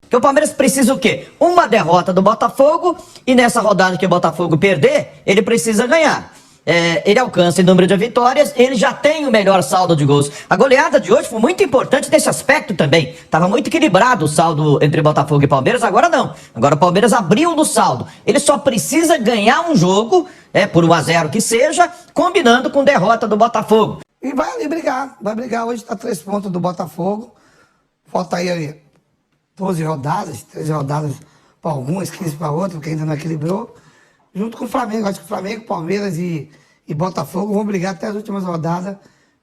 Porque o Palmeiras precisa o quê? Uma derrota do Botafogo e nessa rodada que o Botafogo perder, ele precisa ganhar. Ele alcança em número de vitórias, ele já tem o melhor saldo de gols. A goleada de hoje foi muito importante nesse aspecto também. Estava muito equilibrado o saldo entre Botafogo e Palmeiras, agora não. Agora o Palmeiras abriu no saldo. Ele só precisa ganhar um jogo, por 1-0 que seja, combinando com derrota do Botafogo. E vai ali brigar, vai brigar. Hoje está 3 pontos do Botafogo. Falta aí 12 rodadas, 13 rodadas para algumas, 15 para outras, porque ainda não equilibrou. Junto com o Flamengo. Acho que o Flamengo, Palmeiras e Botafogo vão brigar até as últimas rodadas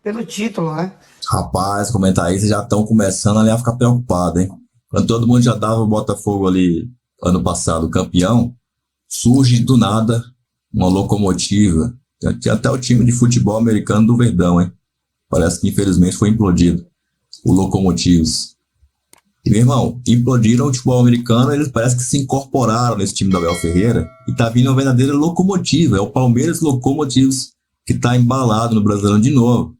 pelo título, né? Rapaz, comentaristas já estão começando ali a ficar preocupados, hein? Quando todo mundo já dava o Botafogo ali, ano passado, campeão, surge do nada uma locomotiva. Tinha até o time de futebol americano do Verdão, hein? Parece que infelizmente foi implodido. O Locomotivos. E, meu irmão, implodiram o futebol americano, eles parece que se incorporaram nesse time do Abel Ferreira e tá vindo uma verdadeira locomotiva. É o Palmeiras Locomotivos que tá embalado no Brasileirão de novo.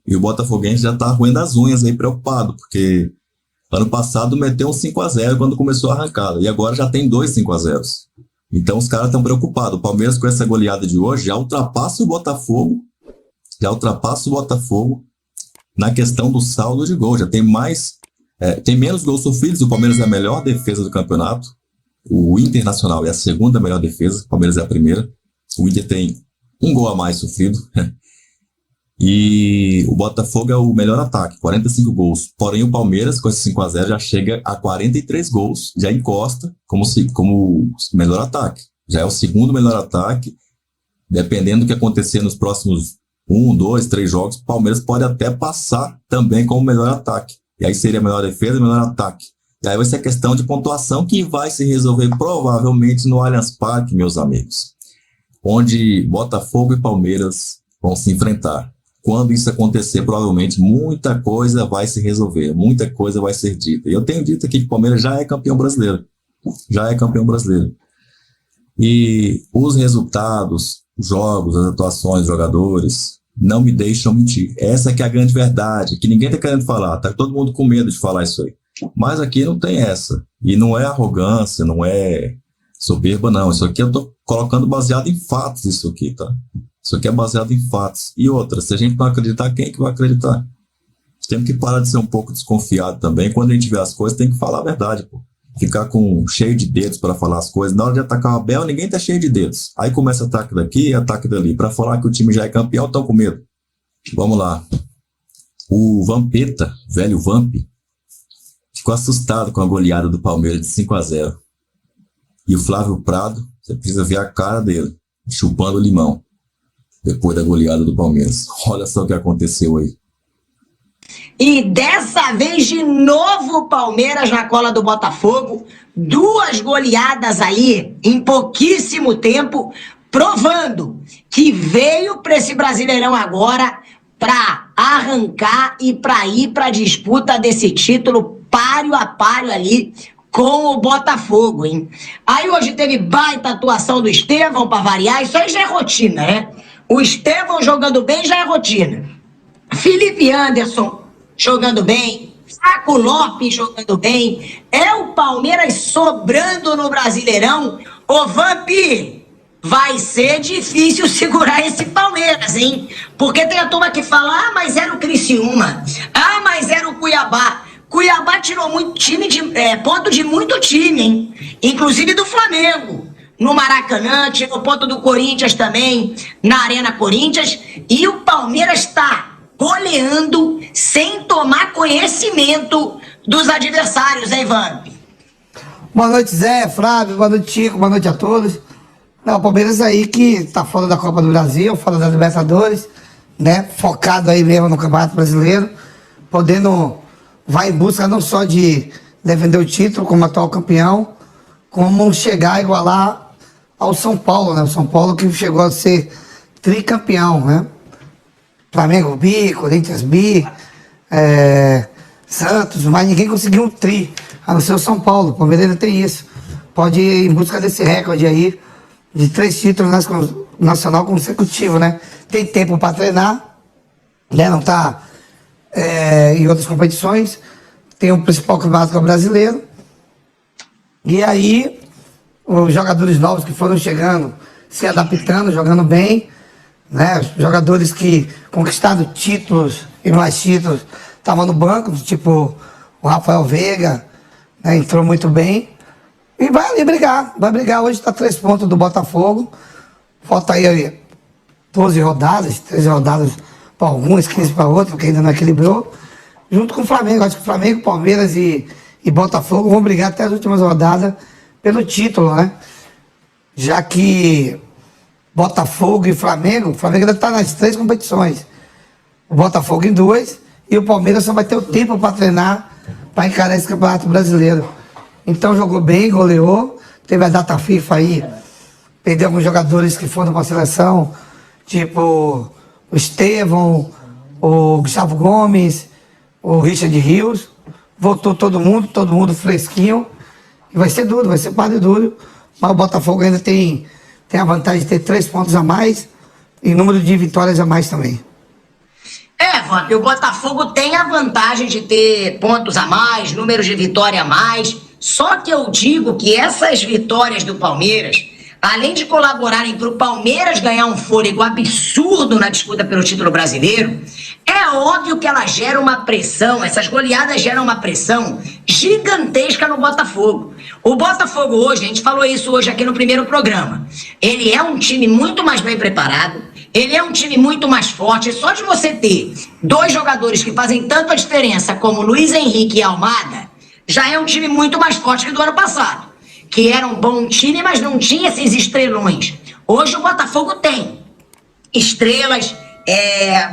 E o Botafoguense já tá roendo as unhas aí, preocupado, porque ano passado meteu um 5-0 quando começou a arrancada. E agora já tem 2 5-0. Então os caras estão preocupados. O Palmeiras com essa goleada de hoje já ultrapassa o Botafogo. Na questão do saldo de gol. Já tem mais... tem menos gols sofridos. O Palmeiras é a melhor defesa do campeonato. O Internacional é a segunda melhor defesa. O Palmeiras é a primeira. O Inter tem um gol a mais sofrido. E o Botafogo é o melhor ataque, 45 gols. Porém, o Palmeiras, com esse 5-0, já chega a 43 gols, já encosta como melhor ataque. Já é o segundo melhor ataque. Dependendo do que acontecer nos próximos 1, 2, 3 jogos, o Palmeiras pode até passar também como melhor ataque. E aí seria melhor defesa e melhor ataque. E aí vai ser questão de pontuação que vai se resolver provavelmente no Allianz Parque, meus amigos. Onde Botafogo e Palmeiras vão se enfrentar. Quando isso acontecer, provavelmente muita coisa vai se resolver, muita coisa vai ser dita. E eu tenho dito aqui que o Palmeiras já é campeão brasileiro. Já é campeão brasileiro. E os resultados, os jogos, as atuações dos jogadores não me deixam mentir. Essa que é a grande verdade, que ninguém está querendo falar. Tá todo mundo com medo de falar isso aí. Mas aqui não tem essa. E não é arrogância, não é soberba, não. Isso aqui eu estou colocando baseado em fatos, isso aqui, tá? Isso aqui é baseado em fatos. E outra, se a gente não acreditar, quem é que vai acreditar? Temos que parar de ser um pouco desconfiado também. Quando a gente vê as coisas, tem que falar a verdade, pô. Ficar cheio de dedos para falar as coisas. Na hora de atacar o Abel, ninguém tá cheio de dedos. Aí começa ataque daqui, ataque dali. Para falar que o time já é campeão, estão com medo. Vamos lá. O Vampeta, velho Vamp, ficou assustado com a goleada do Palmeiras de 5-0. E o Flávio Prado, você precisa ver a cara dele, chupando limão. Depois da goleada do Palmeiras. Olha só o que aconteceu aí. E dessa vez, de novo, o Palmeiras na cola do Botafogo. 2 goleadas aí em pouquíssimo tempo, provando que veio para esse Brasileirão agora para arrancar e para ir para a disputa desse título páreo a páreo ali com o Botafogo, hein? Aí hoje teve baita atuação do Estevão para variar. Isso aí já é rotina, né? O Estevão jogando bem já é rotina. Felipe Anderson jogando bem. Saco Lopes jogando bem. É o Palmeiras sobrando no Brasileirão. Ô Vamp, vai ser difícil segurar esse Palmeiras, hein? Porque tem a turma que fala, mas era o Criciúma. Mas era o Cuiabá. Cuiabá tirou muito time ponto de muito time, hein? Inclusive do Flamengo. No Maracanã, tirou ponto do Corinthians também, na Arena Corinthians. E o Palmeiras está goleando sem tomar conhecimento dos adversários, hein, Vamp? Boa noite, Zé, Flávio, boa noite, Chico, boa noite a todos. Não, o Palmeiras aí que tá fora da Copa do Brasil, fora da Libertadores, né? Focado aí mesmo no Campeonato Brasileiro, vai em busca não só de defender o título como atual campeão, como chegar a igualar ao São Paulo, né? O São Paulo que chegou a ser tricampeão, né? Flamengo bi, Corinthians bi, Santos, mas ninguém conseguiu um tri, a não ser o São Paulo. O Palmeiras tem isso. Pode ir em busca desse recorde aí de 3 títulos nacional consecutivos, né? Tem tempo para treinar, né? Não tá em outras competições. Tem o principal campeonato que é o brasileiro. E aí, os jogadores novos que foram chegando, se adaptando, jogando bem, né? Os jogadores que conquistaram títulos e mais títulos estavam no banco, tipo o Rafael Veiga, né? Entrou muito bem. E vai ali brigar, vai brigar. Hoje está 3 pontos do Botafogo. Falta aí 12 rodadas, 13 rodadas para alguns, 15 para outros, porque ainda não equilibrou. Junto com o Flamengo. Acho que o Flamengo, Palmeiras e Botafogo vão brigar até as últimas rodadas pelo título, né? Já que Botafogo e Flamengo, o Flamengo ainda está nas 3 competições. O Botafogo em 2 e o Palmeiras só vai ter o tempo para treinar, para encarar esse Campeonato Brasileiro. Então jogou bem, goleou, teve a data FIFA aí, perdeu alguns jogadores que foram para a seleção, tipo o Estevão, o Gustavo Gomes, o Richard Rios. Voltou todo mundo fresquinho. E vai ser duro, vai ser padre duro. Mas o Botafogo ainda tem a vantagem de ter 3 pontos a mais e número de vitórias a mais também. Wander, o Botafogo tem a vantagem de ter pontos a mais, números de vitória a mais. Só que eu digo que essas vitórias do Palmeiras, além de colaborarem para o Palmeiras ganhar um fôlego absurdo na disputa pelo título brasileiro, é óbvio que ela gera uma pressão, essas goleadas geram uma pressão gigantesca no Botafogo. O Botafogo hoje, a gente falou isso hoje aqui no primeiro programa, ele é um time muito mais bem preparado, ele é um time muito mais forte. Só de você ter 2 jogadores que fazem tanta diferença como Luiz Henrique e Almada, já é um time muito mais forte que do ano passado, que era um bom time, mas não tinha esses estrelões. Hoje o Botafogo tem estrelas,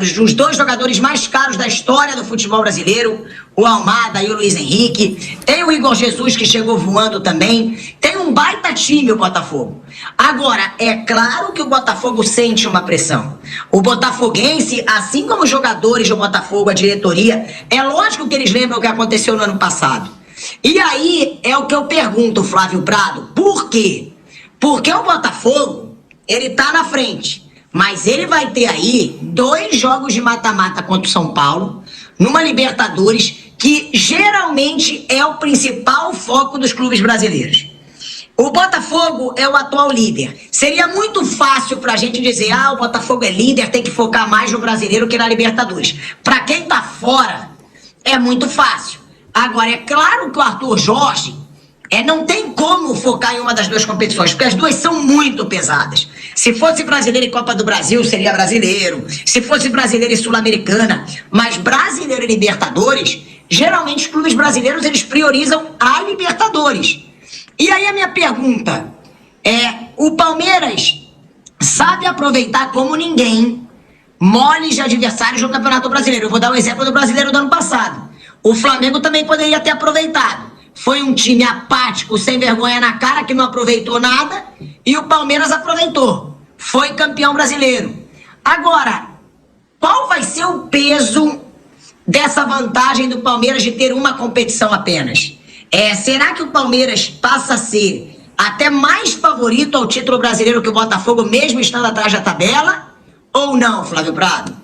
os 2 jogadores mais caros da história do futebol brasileiro, o Almada e o Luiz Henrique. Tem o Igor Jesus, que chegou voando também. Tem um baita time o Botafogo. Agora, é claro que o Botafogo sente uma pressão. O botafoguense, assim como os jogadores do Botafogo, a diretoria, é lógico que eles lembram o que aconteceu no ano passado. E aí é o que eu pergunto, Flávio Prado, por quê? Porque o Botafogo, ele tá na frente, mas ele vai ter aí 2 jogos de mata-mata contra o São Paulo, numa Libertadores, que geralmente é o principal foco dos clubes brasileiros. O Botafogo é o atual líder. Seria muito fácil pra gente dizer, o Botafogo é líder, tem que focar mais no brasileiro que na Libertadores. Pra quem tá fora, é muito fácil. Agora, é claro que o Arthur Jorge não tem como focar em uma das 2 competições, porque as 2 são muito pesadas. Se fosse brasileiro e Copa do Brasil, seria brasileiro. Se fosse brasileiro e Sul-Americana. Mas brasileiro e Libertadores, geralmente os clubes brasileiros eles priorizam a Libertadores. E aí a minha pergunta o Palmeiras sabe aproveitar como ninguém moles de adversários no Campeonato Brasileiro. Eu vou dar um exemplo do brasileiro do ano passado. O Flamengo também poderia ter aproveitado. Foi um time apático, sem vergonha na cara, que não aproveitou nada, e o Palmeiras aproveitou. Foi campeão brasileiro. Agora, qual vai ser o peso dessa vantagem do Palmeiras de ter uma competição apenas? Será que o Palmeiras passa a ser até mais favorito ao título brasileiro que o Botafogo, mesmo estando atrás da tabela? Ou não, Flávio Prado?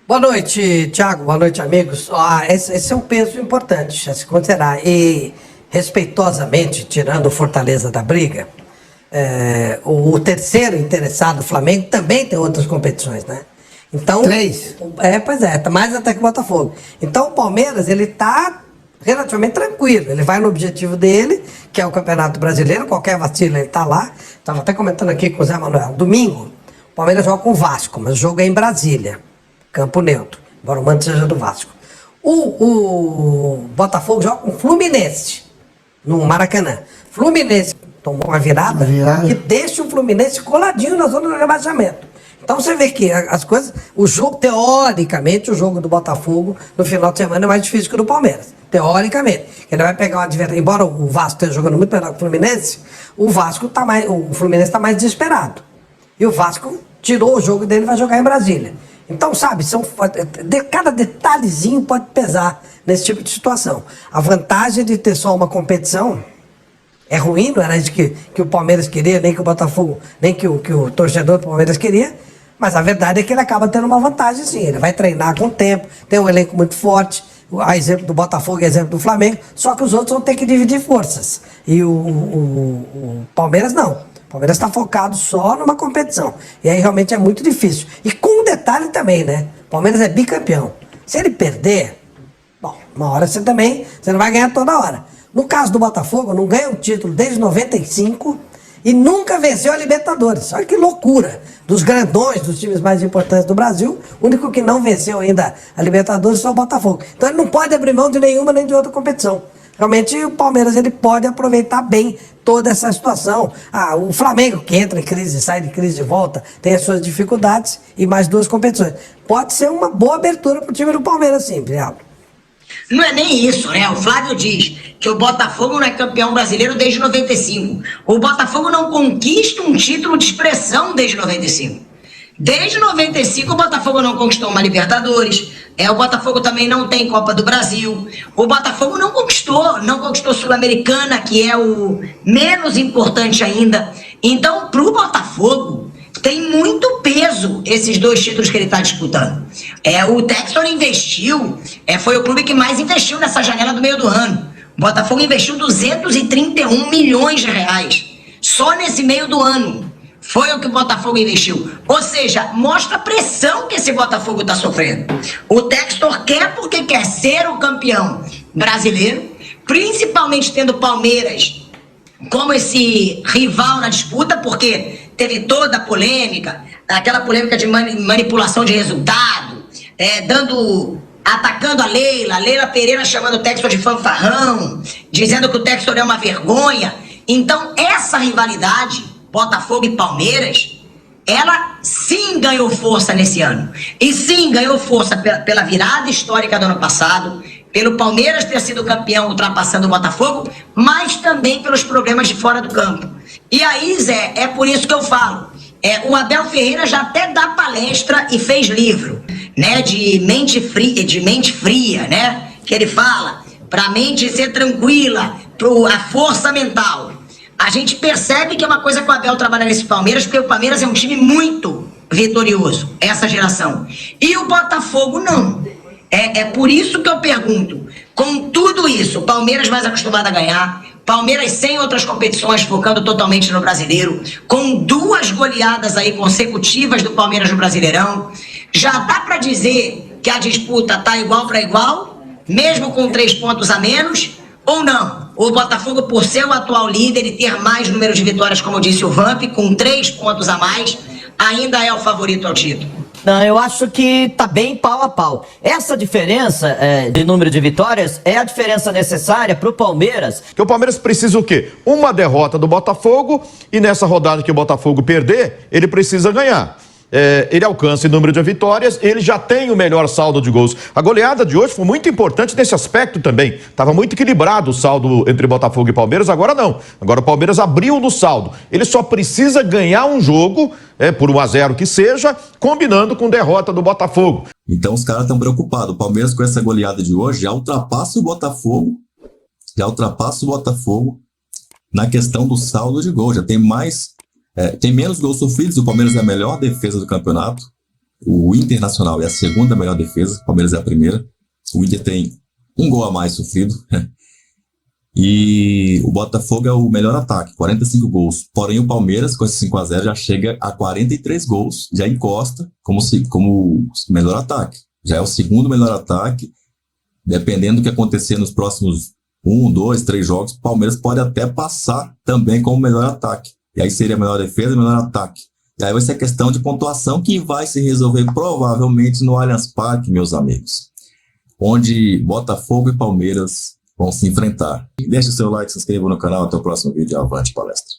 Boa noite, Thiago. Boa noite, amigos. Esse é um peso importante a se considerar. E, respeitosamente, tirando o Fortaleza da briga, o terceiro interessado, o Flamengo, também tem outras competições, né? Então, 3. Pois é, tá mais até que o Botafogo. Então, o Palmeiras, ele tá relativamente tranquilo. Ele vai no objetivo dele, que é o Campeonato Brasileiro. Qualquer vacilo, ele tá lá. Estava até comentando aqui com o Zé Manuel. Domingo, o Palmeiras joga com o Vasco, mas o jogo é em Brasília. Campo neutro, embora o mando seja do Vasco. O Botafogo joga com o Fluminense, no Maracanã. Fluminense tomou uma virada que deixa o Fluminense coladinho na zona do rebaixamento. Então você vê que as coisas... O jogo, teoricamente, o jogo do Botafogo no final de semana é mais difícil que o do Palmeiras. Teoricamente. Ele vai pegar um adversário... Embora o Vasco esteja jogando muito melhor que o Fluminense, o Fluminense está mais desesperado. E o Vasco tirou o jogo dele e vai jogar em Brasília. Então, sabe, cada detalhezinho pode pesar nesse tipo de situação. A vantagem de ter só uma competição é ruim, não era isso que o Palmeiras queria, nem que o Botafogo, nem que o torcedor do Palmeiras queria, mas a verdade é que ele acaba tendo uma vantagem, sim. Ele vai treinar com o tempo, tem um elenco muito forte, a exemplo do Botafogo e exemplo do Flamengo, só que os outros vão ter que dividir forças. E o Palmeiras não. O Palmeiras está focado só numa competição. E aí realmente é muito difícil. E com um detalhe também, né? O Palmeiras é bicampeão. Se ele perder, bom, uma hora você não vai ganhar toda hora. No caso do Botafogo, não ganha o título desde 95 e nunca venceu a Libertadores. Olha que loucura. Dos grandões, dos times mais importantes do Brasil, o único que não venceu ainda a Libertadores foi o Botafogo. Então ele não pode abrir mão de nenhuma nem de outra competição. Realmente o Palmeiras ele pode aproveitar bem toda essa situação. O Flamengo que entra em crise, sai de crise de volta, tem as suas dificuldades e mais duas competições. Pode ser uma boa abertura para o time do Palmeiras, sim, Priado. Não é nem isso, né? O Flávio diz que o Botafogo não é campeão brasileiro desde 95. O Botafogo não conquista um título de expressão desde 95. Desde 95 o Botafogo não conquistou uma Libertadores. O Botafogo também não tem Copa do Brasil. O Botafogo não conquistou Sul-Americana, que é o menos importante ainda. Então, pro Botafogo, tem muito peso esses dois títulos que ele está disputando. O Textor investiu, foi o clube que mais investiu nessa janela do meio do ano. O Botafogo investiu 231 milhões de reais só nesse meio do ano. Foi o que o Botafogo investiu. Ou seja, mostra a pressão que esse Botafogo está sofrendo. O Textor quer porque quer ser o campeão brasileiro, principalmente tendo o Palmeiras como esse rival na disputa, porque teve toda a polêmica, aquela polêmica de manipulação de resultado, atacando a Leila Pereira chamando o Textor de fanfarrão, dizendo que o Textor é uma vergonha. Então essa rivalidade Botafogo e Palmeiras, ela sim ganhou força nesse ano. E sim ganhou força pela virada histórica do ano passado, pelo Palmeiras ter sido campeão ultrapassando o Botafogo, mas também pelos problemas de fora do campo. E aí, Zé, é por isso que eu falo. O Abel Ferreira já até dá palestra e fez livro, né, de mente fria, né, que ele fala, para a mente ser tranquila, a força mental. A gente percebe que é uma coisa que o Abel trabalha nesse Palmeiras, porque o Palmeiras é um time muito vitorioso, essa geração. E o Botafogo não. É por isso que eu pergunto, com tudo isso, o Palmeiras mais acostumado a ganhar, Palmeiras sem outras competições, focando totalmente no Brasileiro, com 2 goleadas aí consecutivas do Palmeiras no Brasileirão, já dá para dizer que a disputa tá igual para igual, mesmo com 3 pontos a menos, ou não? O Botafogo, por ser o atual líder e ter mais número de vitórias, como disse o Vamp, com 3 pontos a mais, ainda é o favorito ao título. Não, eu acho que tá bem pau a pau. Essa diferença de número de vitórias é a diferença necessária pro Palmeiras. Que o Palmeiras precisa o quê? Uma derrota do Botafogo e nessa rodada que o Botafogo perder, ele precisa ganhar. Ele alcança o número de vitórias, ele já tem o melhor saldo de gols. A goleada de hoje foi muito importante nesse aspecto também. Estava muito equilibrado o saldo entre Botafogo e Palmeiras, agora não. Agora o Palmeiras abriu no saldo. Ele só precisa ganhar um jogo, por 1-0 que seja, combinando com derrota do Botafogo. Então os caras estão preocupados. O Palmeiras com essa goleada de hoje já ultrapassa o Botafogo, na questão do saldo de gol. Já tem tem menos gols sofridos. O Palmeiras é a melhor defesa do campeonato. O Internacional é a segunda melhor defesa. O Palmeiras é a primeira. O Inter tem 1 gol a mais sofrido. E o Botafogo é o melhor ataque, 45 gols. Porém, o Palmeiras, com esse 5-0, já chega a 43 gols. Já encosta como melhor ataque. Já é o segundo melhor ataque. Dependendo do que acontecer nos próximos 1, 2, 3 jogos, o Palmeiras pode até passar também como melhor ataque. E aí seria a melhor defesa e melhor ataque. E aí vai ser questão de pontuação que vai se resolver provavelmente no Allianz Parque, meus amigos. Onde Botafogo e Palmeiras vão se enfrentar. Deixe o seu like, se inscreva no canal. Até o próximo vídeo. Avante palestra.